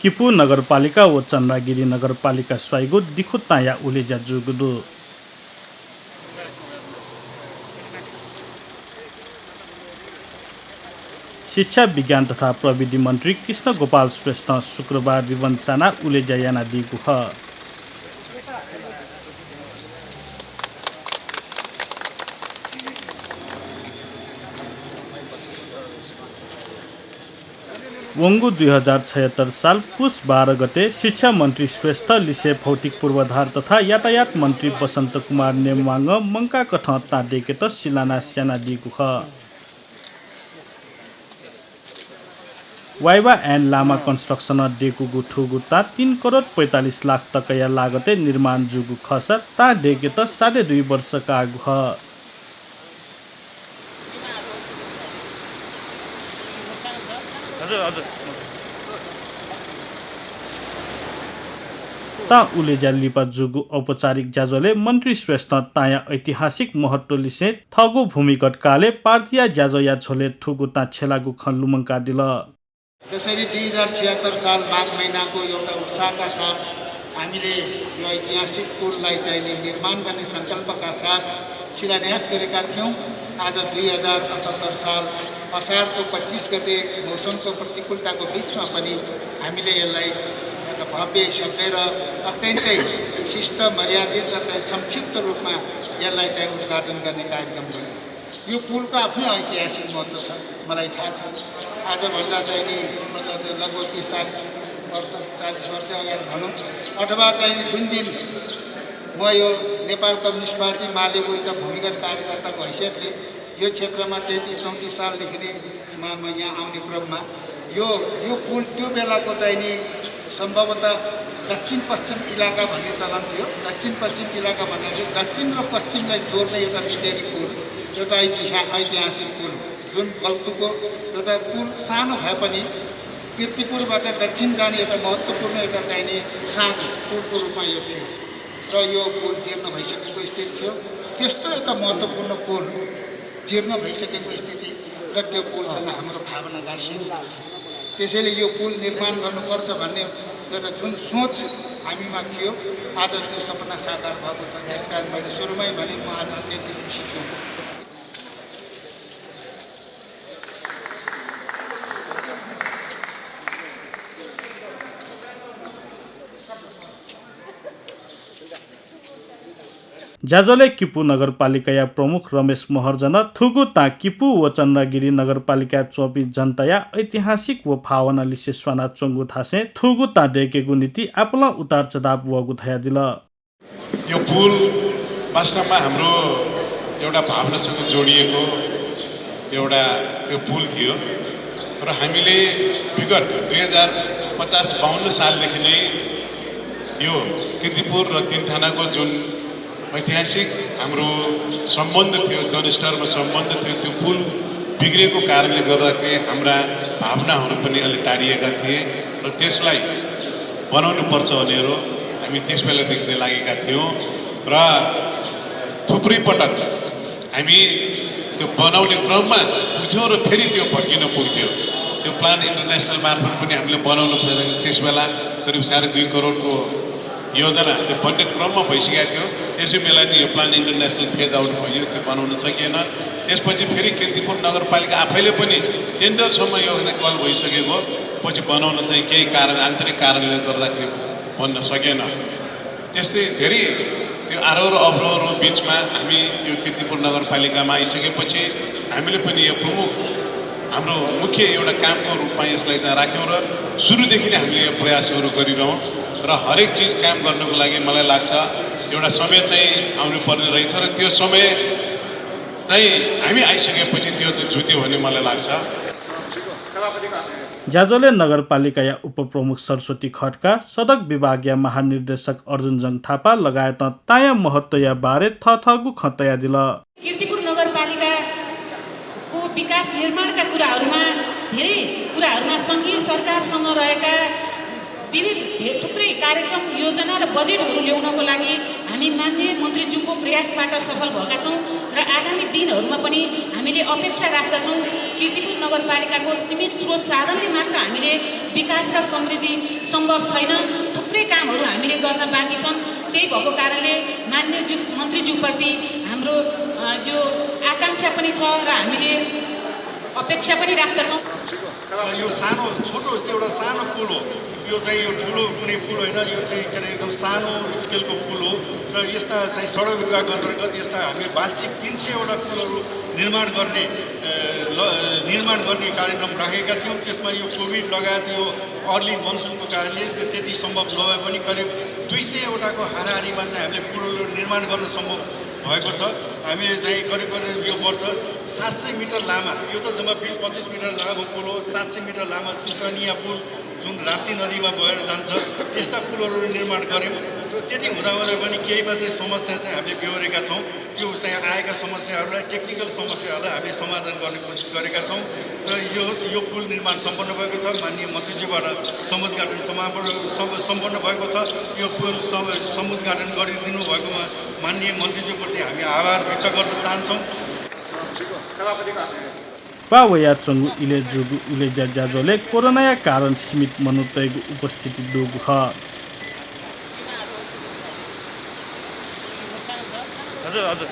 किपु नगरपालिका व चन्द्रगिरी नगरपालिका स्वाइगो दिखुताया उलेजा जुगुदु शिक्षा विज्ञान तथा प्रविधि मन्त्री कृष्ण गोपाल श्रेष्ठ शुक्रबार रिबन चाना उलेजा याना दिगु ख वंगु 2076 साल पुस 12 गते शिक्षा मन्त्री श्रेष्ठ लिसे भौतिक पूर्वाधार तथा यातायात मन्त्री बसन्त कुमार नेमवाङ मंका कठ ताडेकेत सिलाना स्याना दिगु ख वाइवा एन्ड लामा कन्स्ट्रक्सन डेकुगु ठुगुता 3 करोड 45 लाख तकया लागते निर्माण जुगु खस ता डेकेत 2.5 वर्ष का आगु ह ता उलेजा लिपा जुगु औपचारिक जाजोले मन्त्री श्रेष्ठ ताया ऐतिहासिक महत्व लिसे थगु भूमिगत काले पार्थिया जाजो या छोले ठुगु ता छेलागु खन्लुमंका दिल जसरी 2076 साल माघ महिनाको एउटा उत्साहका साथ हामीले यो ऐतिहासिक पुललाई चाहिँ निर्माण गर्ने संकल्पका साथ शिलान्यास गरेका थियौं। आज 2078 साल असारको 25 गते मौसमको प्रतिकूलताको बीचमा पनि हामीले यसलाई एउटा भव्य सभ्य र अत्यन्तै शिष्ट मर्यादित र चाहिँ संक्षिप्त रूपमा यसलाई चाहिँ उद्घाटन गर्ने कार्यक्रम गर्यौं। यो पुलको आफ्नै ऐतिहासिक महत्त्व छ, मलाई थाहा छ। आजभन्दा चाहिँ नि लगभग 30-40 वर्ष अगाडि भनौँ अथवा चाहिँ जुन दिन म यो नेपाल कम्युनिस्ट पार्टी मालेको एउटा भूमिगत कार्यकर्ताको हैसियतले यो क्षेत्रमा 33-34 सालदेखि नै म यहाँ आउने क्रममा यो पुल त्यो बेलाको चाहिँ नि सम्भवतः दक्षिण पश्चिम इलाका भन्ने चलन थियो। दक्षिण पश्चिम इलाका भन्नाले दक्षिण र पश्चिमलाई जोड्ने एउटा मिटेरी पुल, एउटा ऐतिहासिक पुल जुन बल्खुको एउटा पुल सानो भए पनि कीर्तिपुरबाट दक्षिण जाने एउटा महत्त्वपूर्ण एउटा चाहिने सानो पुलको रूपमा यो थियो र यो पुल जीर्ण भइसकेको स्थिति थियो। त्यस्तो एउटा महत्त्वपूर्ण पुल जीर्ण भइसकेको स्थिति र त्यो पुलसँग हाम्रो भावना गाँसियो। त्यसैले यो पुल निर्माण गर्नुपर्छ भन्ने एउटा जुन सोच हामीमा थियो आज त्यो सपना साकार भएको छ। त्यसकारण मैले सुरुमै भने म आज अत्यन्तै खुसी छु। जाजोले किपु नगरपालिका या प्रमुख रमेश महर्जन थुगु ता किपु व चन्द्रगिरी नगरपालिका 24 जनताया ऐतिहासिक व भावना लिसे स्वाना चोंगु थासे थुगु ता देकेगु नीति आपुला उतार चढाव वगु थया दिल। यो पुल वास्तवमा हाम्रो एउटा भावनासँग जोडिएको एउटा यो पुल थियो र हामीले विगत 2050-52 सालदेखि नै यो कीर्तिपुर र तीनथानाको जुन ऐतिहासिक हाम्रो सम्बन्ध थियो, जनस्तरमा सम्बन्ध थियो, त्यो पुल बिग्रेको कारणले गर्दाखेरि हाम्रा भावनाहरू पनि अलि टाढिएका थिए र त्यसलाई बनाउनु पर्छ भनेर हामी त्यस बेलादेखि नै लागेका थियौँ र थुप्रै पटक हामी त्यो बनाउने क्रममा पुग्थ्यौँ र फेरि त्यो भड्किन पुग्थ्यो। त्यो प्लान इन्टरनेसनल मार्फत पनि हामीले बनाउनु पर्यो। त्यस बेला करिब 2.5 करोडको योजना त्यो बन्ने क्रममा भइसकेको थियो। त्यसै बेला नि यो प्लान इन्टरनेसनल फेज आउट भयो, त्यो बनाउन सकिएन। त्यसपछि फेरि कीर्तिपुर नगरपालिका आफैले पनि टेन्डरसम्म यो कल भइसकेको पछि बनाउन चाहिँ केही कारण आन्तरिक कारणले गर्दाखेरि बन्न सकेन। त्यस्तै धेरै त्यो आरोह अवरोहको बिचमा हामी यो कीर्तिपुर नगरपालिकामा आइसकेपछि हामीले पनि यो प्रमुख हाम्रो मुख्य एउटा कामको रूपमा यसलाई चाहिँ राख्यौँ र सुरुदेखि नै हामीले यो प्रयासहरू गरिरहौँ र हरेक चिज काम गर्नको लागि मलाई लाग्छ एउटा समय चाहिँ आउनुपर्ने रहेछ र त्यो समय चाहिँ हामी आइसकेपछि त्यो चाहिँ जुट्यो भन्ने मलाई लाग्छ। जाजोले नगरपालिका या उपप्रमुख सरस्वती खड्का, सडक विभागीय महानिर्देशक अर्जुनजङ थापा लगायत ताया महत्व या बारे थथगु खतया दिल। कीर्तिपुर नगरपालिकाको विकास निर्माणका कुराहरूमा धेरै कुराहरूमा सङ्घीय सरकारसँग रहेका विविध थुप्रै कार्यक्रम योजना र बजेटहरू ल्याउनको लागि हामी माननीय मन्त्रीज्यूको प्रयासबाट सफल भएका छौँ र आगामी दिनहरूमा पनि हामीले अपेक्षा राख्दछौँ। कीर्तिपुर नगरपालिकाको सीमित स्रोत साधनले मात्र हामीले विकास र समृद्धि सम्भव छैन, थुप्रै कामहरू हामीले गर्न बाँकी छन्। त्यही भएको कारणले माननीय मन्त्रीज्यूप्रति हाम्रो यो आकाङ्क्षा पनि छ र हामीले अपेक्षा पनि राख्दछौँ। यो सानो छोटो एउटा सानो पुल हो, यो चाहिँ यो ठुलो कुनै पुल होइन, यो चाहिँ के अरे एकदम सानो स्केलको पुल हो र यस्ता चाहिँ सडक विभाग अन्तर्गत यस्ता हामी वार्षिक 300वटा पुलहरू निर्माण गर्ने कार्यक्रम राखेका थियौँ। त्यसमा यो कोभिड लगायत यो अर्ली मनसुनको कारणले त्यति सम्भव नभए पनि करिब 200वटाको हाराहारीमा चाहिँ हामीले पुलहरू निर्माण गर्न सम्भव भएको छ। हामीले चाहिँ करिब यो वर्ष 700 मिटर लामा, यो त जम्मा 20-25 मिटर लामो पुल हो, 700 मिटर लामा सिसानिया पुल जुन राप्ती नदीमा बगेर जान्छ, त्यस्ता पुलहरू निर्माण गऱ्यौँ र त्यति हुँदाहुँदै पनि केहीमा चाहिँ समस्या चाहिँ हामीले बेहोरेका छौँ। त्यो चाहिँ आएका समस्याहरूलाई, टेक्निकल समस्याहरूलाई हामी समाधान गर्ने कोसिस गरेका छौँ र यो पुल निर्माण सम्पन्न भएको छ। माननीय मन्त्रीज्यूबाट समुद्घाटन सम्पन्न भएको छ। यो पुल समुद्घाटन गरिदिनु भएकोमा माननीय मन्त्रीज्यूप्रति हामी आभार व्यक्त गर्न चाहन्छौँ। पावया चंगु इले जुगु इले जाजोले कोरोना कारण सीमित मनुतयको उपस्थिति दुग ह। हजुर हजुर